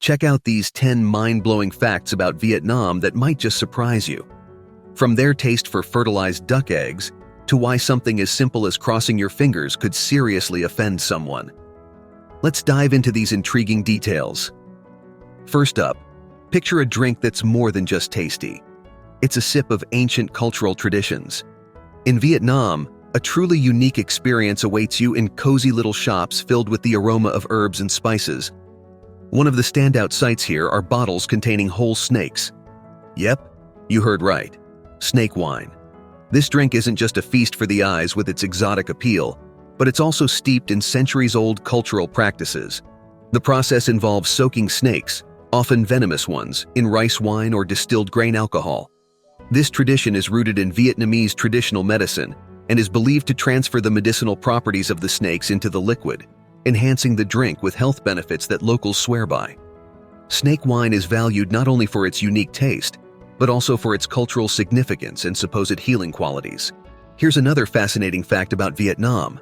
Check out these 10 mind-blowing facts about Vietnam that might just surprise you. From their taste for fertilized duck eggs to why something as simple as crossing your fingers could seriously offend someone. Let's dive into these intriguing details. First up, picture a drink that's more than just tasty. It's a sip of ancient cultural traditions. In Vietnam, a truly unique experience awaits you in cozy little shops filled with the aroma of herbs and spices. One of the standout sights here are bottles containing whole snakes. Yep, you heard right. Snake wine. This drink isn't just a feast for the eyes with its exotic appeal, but it's also steeped in centuries-old cultural practices. The process involves soaking snakes, often venomous ones, in rice wine or distilled grain alcohol. This tradition is rooted in Vietnamese traditional medicine and is believed to transfer the medicinal properties of the snakes into the liquid, enhancing the drink with health benefits that locals swear by. Snake wine is valued not only for its unique taste, but also for its cultural significance and supposed healing qualities. Here's another fascinating fact about Vietnam.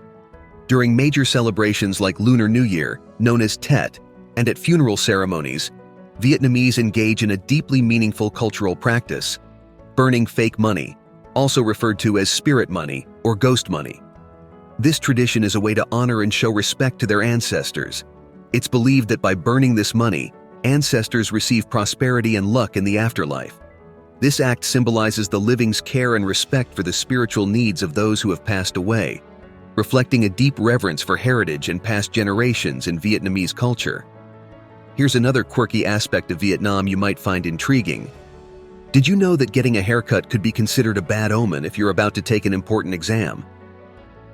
During major celebrations like Lunar New Year, known as Tet, and at funeral ceremonies, Vietnamese engage in a deeply meaningful cultural practice: burning fake money, also referred to as spirit money or ghost money. This tradition is a way to honor and show respect to their ancestors. It's believed that by burning this money, ancestors receive prosperity and luck in the afterlife. This act symbolizes the living's care and respect for the spiritual needs of those who have passed away, reflecting a deep reverence for heritage and past generations in Vietnamese culture. Here's another quirky aspect of Vietnam you might find intriguing. Did you know that getting a haircut could be considered a bad omen if you're about to take an important exam?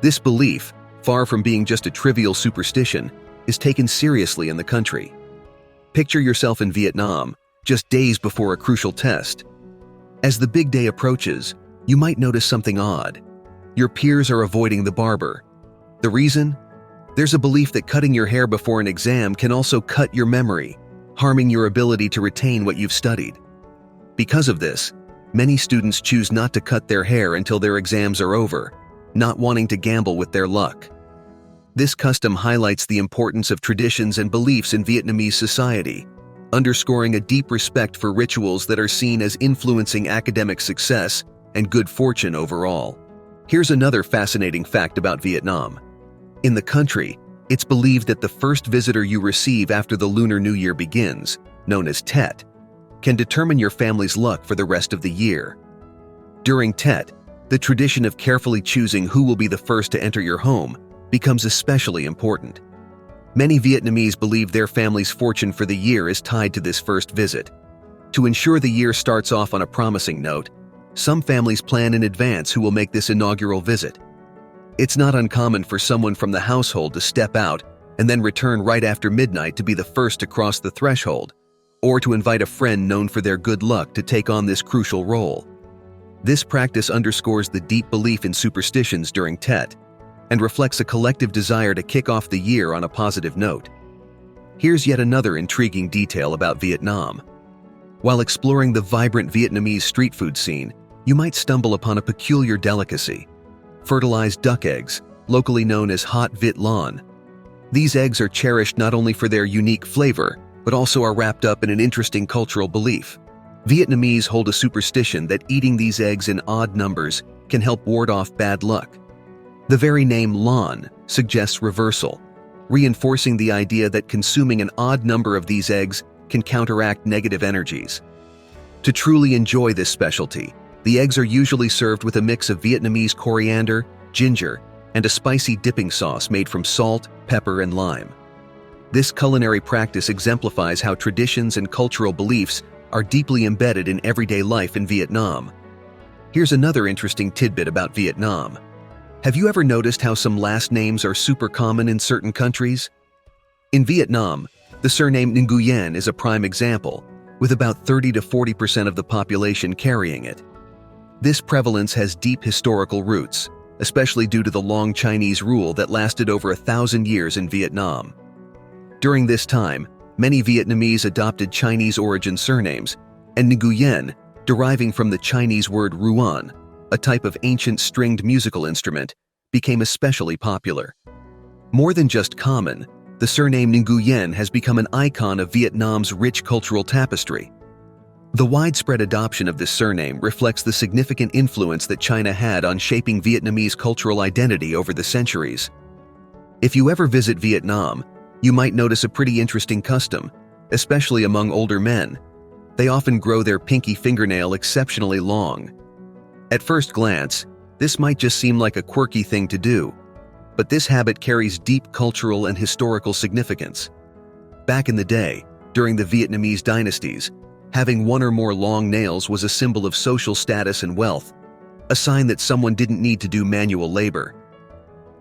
This belief, far from being just a trivial superstition, is taken seriously in the country. Picture yourself in Vietnam, just days before a crucial test. As the big day approaches, you might notice something odd. Your peers are avoiding the barber. The reason? There's a belief that cutting your hair before an exam can also cut your memory, harming your ability to retain what you've studied. Because of this, many students choose not to cut their hair until their exams are over, not wanting to gamble with their luck. This custom highlights the importance of traditions and beliefs in Vietnamese society, underscoring a deep respect for rituals that are seen as influencing academic success and good fortune overall. Here's another fascinating fact about Vietnam. In the country, it's believed that the first visitor you receive after the Lunar New Year begins, known as Tet, can determine your family's luck for the rest of the year. During Tet, the tradition of carefully choosing who will be the first to enter your home becomes especially important. Many Vietnamese believe their family's fortune for the year is tied to this first visit. To ensure the year starts off on a promising note, some families plan in advance who will make this inaugural visit. It's not uncommon for someone from the household to step out and then return right after midnight to be the first to cross the threshold, or to invite a friend known for their good luck to take on this crucial role. This practice underscores the deep belief in superstitions during Tet and reflects a collective desire to kick off the year on a positive note. Here's yet another intriguing detail about Vietnam. While exploring the vibrant Vietnamese street food scene, you might stumble upon a peculiar delicacy: fertilized duck eggs, locally known as hot vit lan. These eggs are cherished not only for their unique flavor, but also are wrapped up in an interesting cultural belief. Vietnamese hold a superstition that eating these eggs in odd numbers can help ward off bad luck. The very name lan suggests reversal, reinforcing the idea that consuming an odd number of these eggs can counteract negative energies. To truly enjoy this specialty, the eggs are usually served with a mix of Vietnamese coriander, ginger, and a spicy dipping sauce made from salt, pepper, and lime. This culinary practice exemplifies how traditions and cultural beliefs are deeply embedded in everyday life in Vietnam. Here's another interesting tidbit about Vietnam. Have you ever noticed how some last names are super common in certain countries? In Vietnam, the surname Nguyen is a prime example, with about 30 to 40% of the population carrying it. This prevalence has deep historical roots, especially due to the long Chinese rule that lasted over 1,000 years in Vietnam. During this time, many Vietnamese adopted Chinese-origin surnames, and Nguyen, deriving from the Chinese word ruan, a type of ancient stringed musical instrument, became especially popular. More than just common, the surname Nguyen has become an icon of Vietnam's rich cultural tapestry. The widespread adoption of this surname reflects the significant influence that China had on shaping Vietnamese cultural identity over the centuries. If you ever visit Vietnam, you might notice a pretty interesting custom, especially among older men. They often grow their pinky fingernail exceptionally long. At first glance, this might just seem like a quirky thing to do, but this habit carries deep cultural and historical significance. Back in the day, during the Vietnamese dynasties, having one or more long nails was a symbol of social status and wealth, a sign that someone didn't need to do manual labor.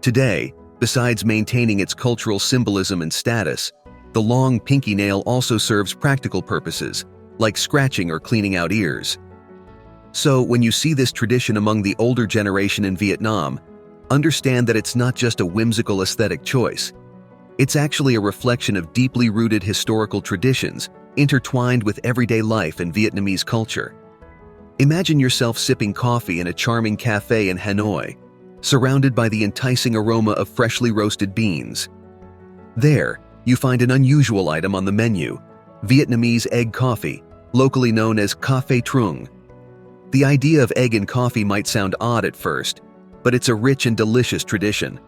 Today, besides maintaining its cultural symbolism and status, the long pinky nail also serves practical purposes, like scratching or cleaning out ears. So, when you see this tradition among the older generation in Vietnam, understand that it's not just a whimsical aesthetic choice. It's actually a reflection of deeply rooted historical traditions intertwined with everyday life and Vietnamese culture. Imagine yourself sipping coffee in a charming cafe in Hanoi, surrounded by the enticing aroma of freshly roasted beans. There, you find an unusual item on the menu, Vietnamese egg coffee, locally known as Café Trung. The idea of egg in coffee might sound odd at first, but it's a rich and delicious tradition.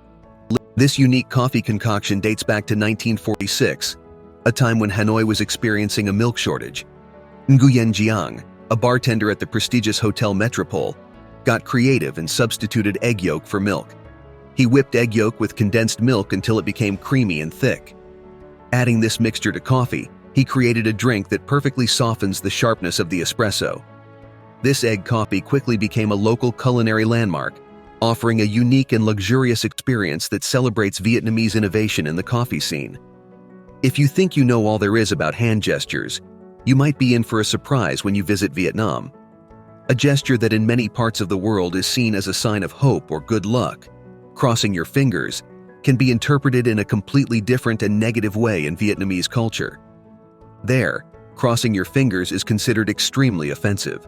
This unique coffee concoction dates back to 1946, a time when Hanoi was experiencing a milk shortage. Nguyen Jiang, a bartender at the prestigious Hotel Metropole, got creative and substituted egg yolk for milk. He whipped egg yolk with condensed milk until it became creamy and thick. Adding this mixture to coffee, he created a drink that perfectly softens the sharpness of the espresso. This egg coffee quickly became a local culinary landmark, offering a unique and luxurious experience that celebrates Vietnamese innovation in the coffee scene. If you think you know all there is about hand gestures, you might be in for a surprise when you visit Vietnam. A gesture that in many parts of the world is seen as a sign of hope or good luck, crossing your fingers, can be interpreted in a completely different and negative way in Vietnamese culture. There, crossing your fingers is considered extremely offensive.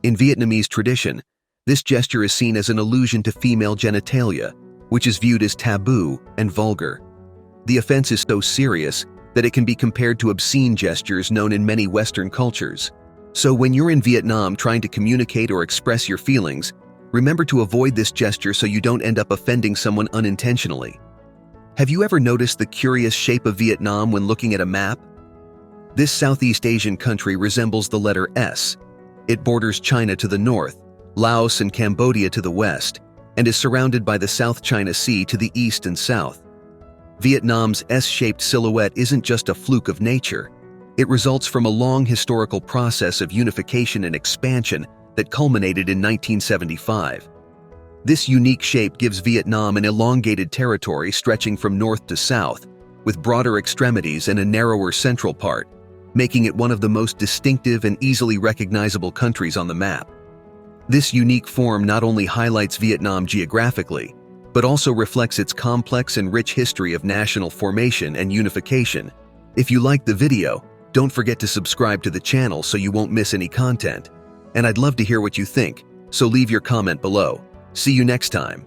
In Vietnamese tradition, this gesture is seen as an allusion to female genitalia, which is viewed as taboo and vulgar. The offense is so serious that it can be compared to obscene gestures known in many Western cultures. So when you're in Vietnam trying to communicate or express your feelings, remember to avoid this gesture so you don't end up offending someone unintentionally. Have you ever noticed the curious shape of Vietnam when looking at a map? This Southeast Asian country resembles the letter S. It borders China to the north, Laos and Cambodia to the west, and is surrounded by the South China Sea to the east and south. Vietnam's S-shaped silhouette isn't just a fluke of nature. It results from a long historical process of unification and expansion that culminated in 1975. This unique shape gives Vietnam an elongated territory stretching from north to south, with broader extremities and a narrower central part, making it one of the most distinctive and easily recognizable countries on the map. This unique form not only highlights Vietnam geographically, but also reflects its complex and rich history of national formation and unification. If you liked the video, don't forget to subscribe to the channel so you won't miss any content. And I'd love to hear what you think, so leave your comment below. See you next time.